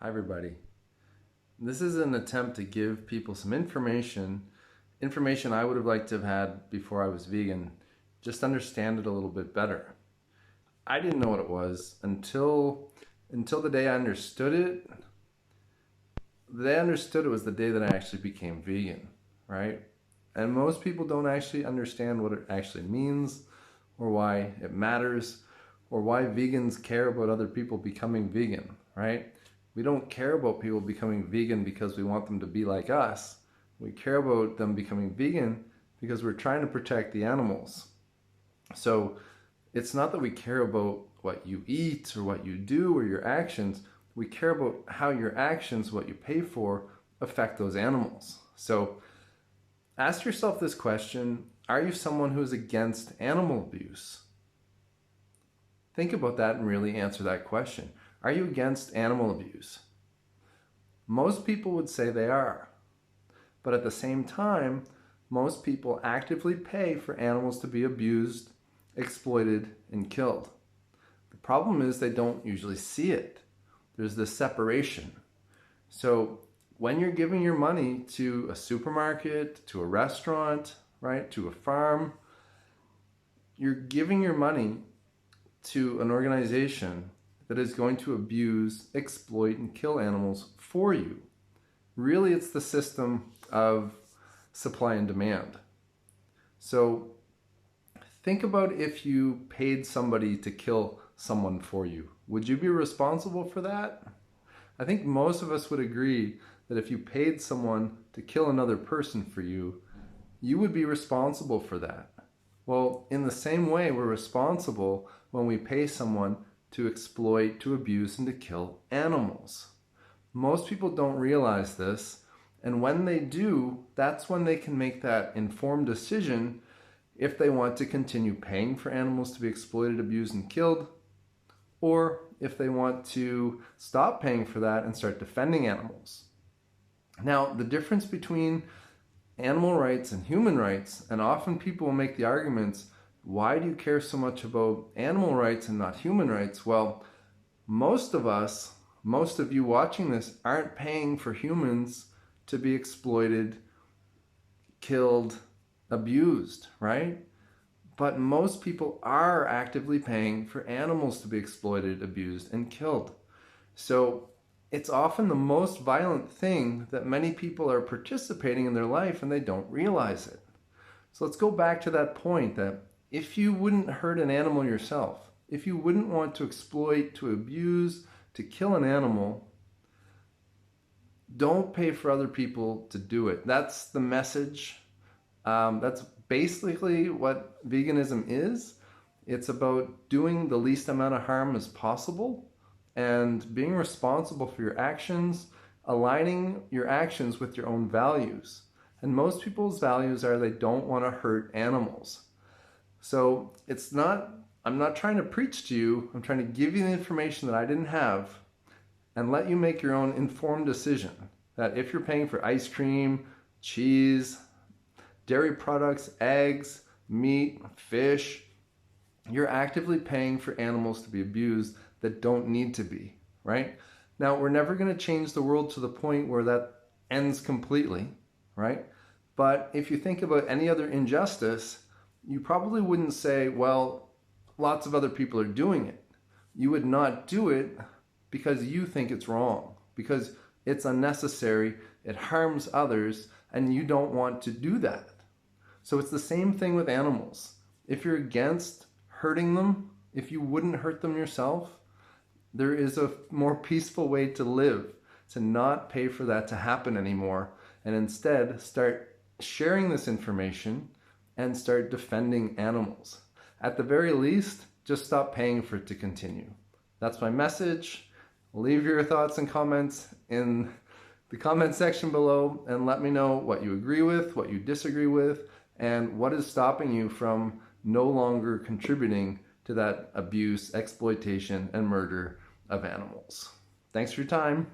Hi everybody. This is an attempt to give people some information I would have liked to have had before I was vegan, just understand it a little bit better. I didn't know what it was until the day I understood it. The day I understood it was the day that I actually became vegan, right? And most people don't actually understand what it actually means or why it matters or why vegans care about other people becoming vegan, right? We don't care about people becoming vegan because we want them to be like us. We care about them becoming vegan because we're trying to protect the animals. So it's not that we care about what you eat or what you do or your actions. We care about how your actions, what you pay for, affect those animals. So ask yourself this question: are you someone who is against animal abuse? Think about that and really answer that question. Are you against animal abuse? Most people would say they are. But at the same time, most people actively pay for animals to be abused, exploited, and killed. The problem is they don't usually see it. There's this separation. So when you're giving your money to a supermarket, to a restaurant, right, to a farm, you're giving your money to an organization that is going to abuse, exploit, and kill animals for you. Really, it's the system of supply and demand. So think about if you paid somebody to kill someone for you. Would you be responsible for that? I think most of us would agree that if you paid someone to kill another person for you, you would be responsible for that. Well, in the same way, we're responsible when we pay someone to exploit, to abuse, and to kill animals. Most people don't realize this, and when they do, that's when they can make that informed decision if they want to continue paying for animals to be exploited, abused, and killed, or if they want to stop paying for that and start defending animals. Now, the difference between animal rights and human rights, and often people will make the arguments, why do you care so much about animal rights and not human rights? Well, most of you watching this aren't paying for humans to be exploited, killed, abused, right? But most people are actively paying for animals to be exploited, abused, and killed. So it's often the most violent thing that many people are participating in their life and they don't realize it. So let's go back to that point that if you wouldn't hurt an animal yourself, if you wouldn't want to exploit, to abuse, to kill an animal, don't pay for other people to do it. That's the message. That's basically what veganism is. It's about doing the least amount of harm as possible and being responsible for your actions, aligning your actions with your own values. And most people's values are they don't want to hurt animals. So I'm not trying to preach to you. I'm trying to give you the information that I didn't have and let you make your own informed decision that if you're paying for ice cream, cheese, dairy products, eggs, meat, fish, you're actively paying for animals to be abused that don't need to be, right? Now, we're never going to change the world to the point where that ends completely, right? But if you think about any other injustice, you probably wouldn't say, well, lots of other people are doing it. You would not do it because you think it's wrong, because it's unnecessary, it harms others, and you don't want to do that. So it's the same thing with animals. If you're against hurting them, if you wouldn't hurt them yourself, there is a more peaceful way to live, to not pay for that to happen anymore, and instead start sharing this information and start defending animals. At the very least, just stop paying for it to continue. That's my message. Leave your thoughts and comments in the comment section below and let me know what you agree with, what you disagree with, and what is stopping you from no longer contributing to that abuse, exploitation, and murder of animals. Thanks for your time.